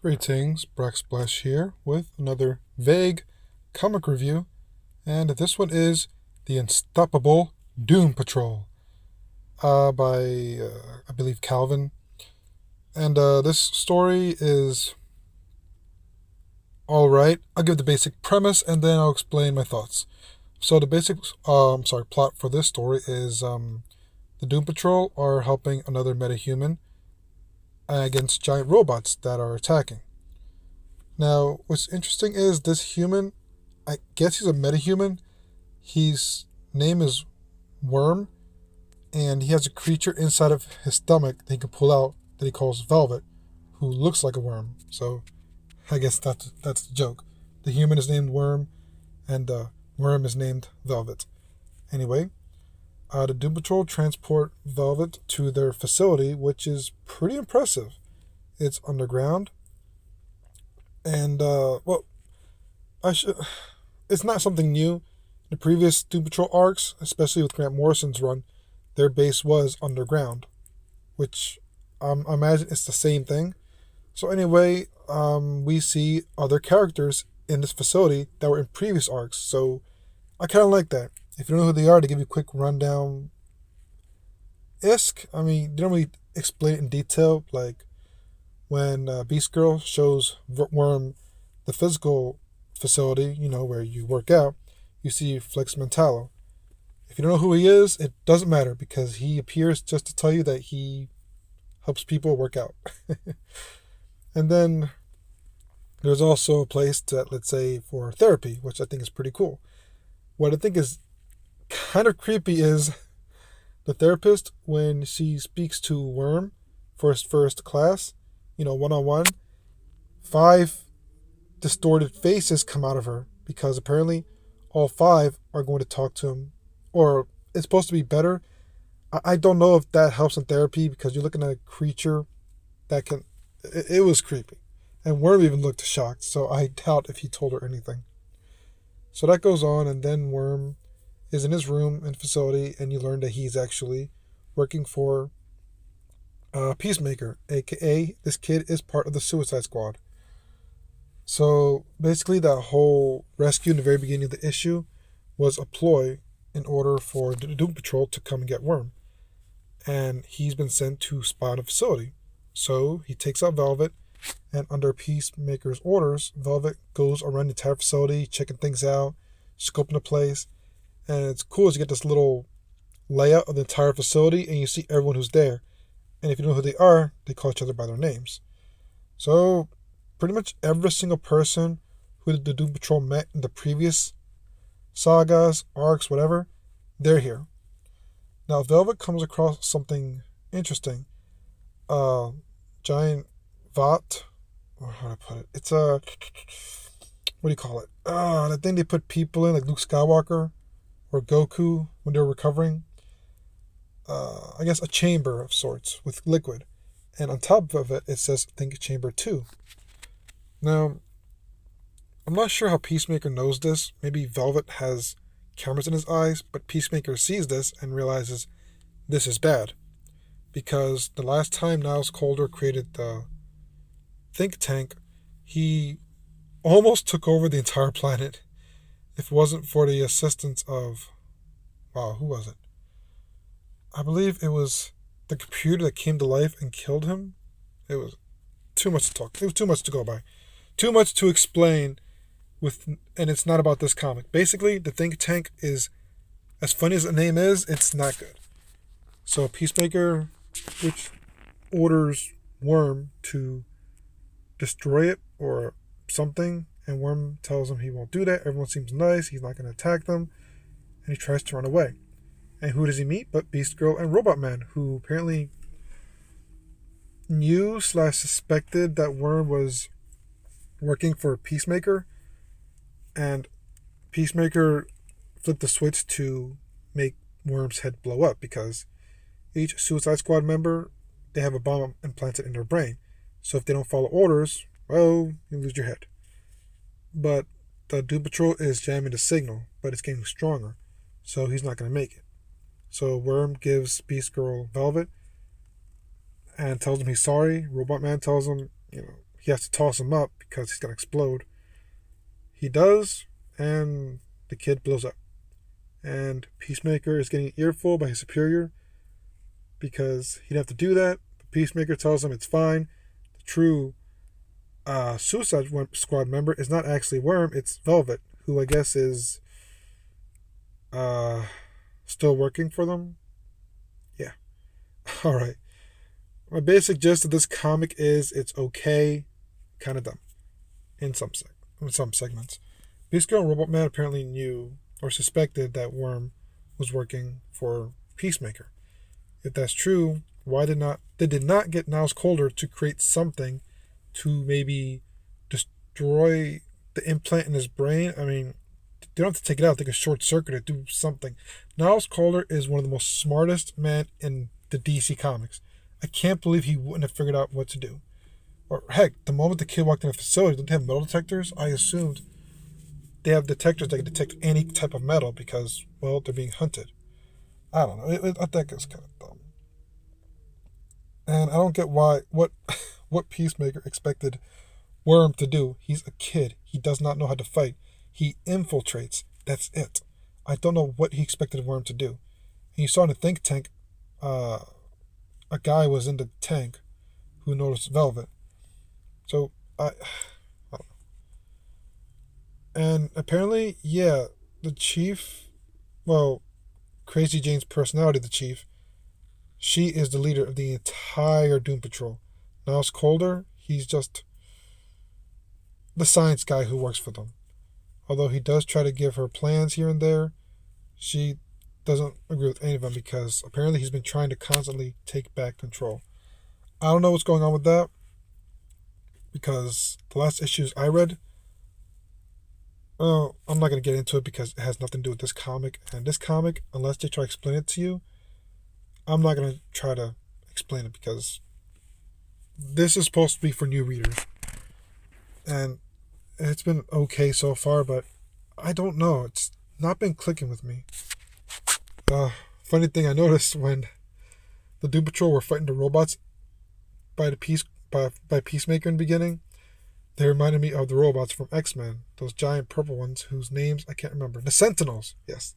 Greetings, Splash here with another vague comic review, and this one is The Unstoppable Doom Patrol by, I believe, Calvin. And this story is alright. I'll give the basic premise and then I'll explain my thoughts. So the basic, plot for this story is the Doom Patrol are helping another metahuman against giant robots that are attacking. Now, what's interesting is this human, I guess he's a metahuman. His name is Worm, and he has a creature inside of his stomach that he can pull out that he calls Velvet, who looks like a worm. So, I guess that's the joke. The human is named Worm, and the worm is named Velvet. Anyway, the Doom Patrol transport Velvet to their facility, which is pretty impressive. It's underground. And it's not something new. The previous Doom Patrol arcs, especially with Grant Morrison's run, their base was underground, which I imagine it's the same thing. So anyway, we see other characters in this facility that were in previous arcs. So I kind of like that. If you don't know who they are, to give you a quick rundown. I mean, they don't really explain it in detail, like when Beast Girl shows Worm the physical facility, where you work out, you see Flex Mentallo. If you don't know who he is, it doesn't matter because he appears just to tell you that he helps people work out. And then there's also a place that, let's say, for therapy, which I think is pretty cool. What I think is kind of creepy is the therapist, when she speaks to Worm for his first class, one-on-one, 5 distorted faces come out of her because apparently all 5 are going to talk to him, or it's supposed to be better. I don't know if that helps in therapy because you're looking at a creature that can. It was creepy, and Worm even looked shocked. So I doubt if he told her anything. So that goes on, and then Worm is in his room and facility, and you learn that he's actually working for Peacemaker, aka this kid is part of the Suicide Squad. So basically, that whole rescue in the very beginning of the issue was a ploy in order for the Doom Patrol to come and get Worm. And he's been sent to spy on a facility. So he takes out Velvet, and under Peacemaker's orders, Velvet goes around the entire facility, checking things out, scoping the place. And it's cool as you get this little layout of the entire facility, and you see everyone who's there. And if you know who they are, they call each other by their names. So, pretty much every single person who the Doom Patrol met in the previous sagas, arcs, whatever, they're here. Now, Velvet comes across something interesting. Giant Vought, or how to put it? It's a, what do you call it? The thing they put people in, like Luke Skywalker or Goku when they're recovering. I guess a chamber of sorts with liquid. And on top of it, it says, I think, Chamber 2. Now, I'm not sure how Peacemaker knows this. Maybe Velvet has cameras in his eyes, but Peacemaker sees this and realizes this is bad. Because the last time Niles Calder created the think tank, he almost took over the entire planet. If it wasn't for the assistance of, who was it? I believe it was the computer that came to life and killed him. It was too much to talk. It was too much to go by. Too much to explain and it's not about this comic. Basically, the think tank is, as funny as the name is, it's not good. So Peacemaker, which orders Worm to destroy it or something, and Worm tells him he won't do that. Everyone seems nice. He's not going to attack them, and he tries to run away. And who does he meet but Beast Girl and Robot Man, who apparently knew/suspected that Worm was working for Peacemaker, and Peacemaker flipped the switch to make Worm's head blow up because each Suicide Squad member, they have a bomb implanted in their brain. So if they don't follow orders, well, you lose your head. But the Doom Patrol is jamming the signal, but it's getting stronger, so he's not going to make it. So Worm gives Beast Girl Velvet and tells him he's sorry. Robot Man tells him, he has to toss him up because he's going to explode. He does, and the kid blows up. And Peacemaker is getting an earful by his superior because he'd have to do that. The Peacemaker tells him it's fine. The true Suicide Squad member is not actually Worm, it's Velvet, who I guess is still working for them. Yeah. Alright. My basic gist of this comic is it's okay, kind of dumb in some segments. Beast Girl and Robot Man apparently knew or suspected that Worm was working for Peacemaker. If that's true, why did they did not get Niles Caulder to create something to maybe destroy the implant in his brain? I mean, they don't have to take it out. They can short circuit it, do something. Niles Caulder is one of the most smartest men in the DC comics. I can't believe he wouldn't have figured out what to do. Or heck, the moment the kid walked in the facility, didn't they have metal detectors? I assumed they have detectors that can detect any type of metal because, well, they're being hunted. I don't know. I think it's kind of dumb. And I don't get what Peacemaker expected Worm to do. He's a kid. He does not know how to fight. He infiltrates. That's it. I don't know what he expected Worm to do. And you saw in the think tank, a guy was in the tank who noticed Velvet. So, I don't know. And apparently, yeah, the chief, well, Crazy Jane's personality, the chief, she is the leader of the entire Doom Patrol. Niles Caulder, he's just the science guy who works for them. Although he does try to give her plans here and there, she doesn't agree with any of them because apparently he's been trying to constantly take back control. I don't know what's going on with that because the last issues I read, well, I'm not going to get into it because it has nothing to do with this comic. And this comic, unless they try to explain it to you, I'm not going to try to explain it because this is supposed to be for new readers. And it's been okay so far, but I don't know. It's not been clicking with me. Funny thing I noticed when the Doom Patrol were fighting the robots by Peacemaker in the beginning, they reminded me of the robots from X-Men, those giant purple ones whose names I can't remember. The Sentinels, yes.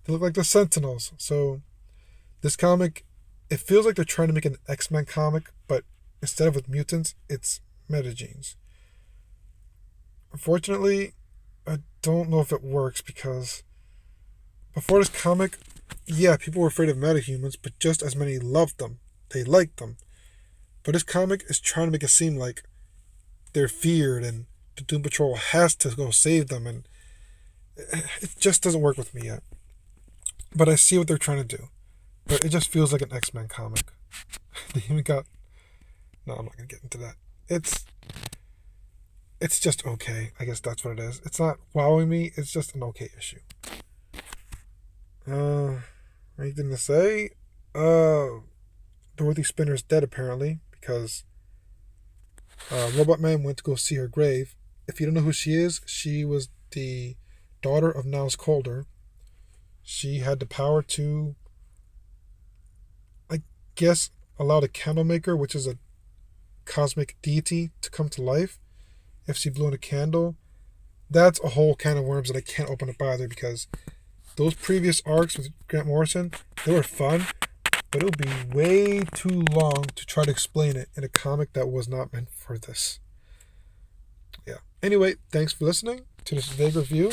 They look like the Sentinels. So this comic, it feels like they're trying to make an X-Men comic, but instead of with mutants, it's metagenes. Unfortunately, I don't know if it works because before this comic, yeah, people were afraid of metahumans, but just as many loved them. They liked them. But this comic is trying to make it seem like they're feared and the Doom Patrol has to go save them, and it just doesn't work with me yet. But I see what they're trying to do. But it just feels like an X-Men comic. They even got... No, I'm not going to get into that. It's just okay. I guess that's what it is. It's not wowing me. It's just an okay issue. Anything to say? Dorothy Spinner's dead apparently because Robot Man went to go see her grave. If you don't know who she is, she was the daughter of Niles Caulder. She had the power to, I guess, allow the Candlemaker, which is a cosmic deity, to come to life. If she blew in a candle, that's a whole can of worms that I can't open up either because those previous arcs with Grant Morrison, they were fun, but it would be way too long to try to explain it in a comic that was not meant for this. Yeah. Anyway, thanks for listening to this vague review.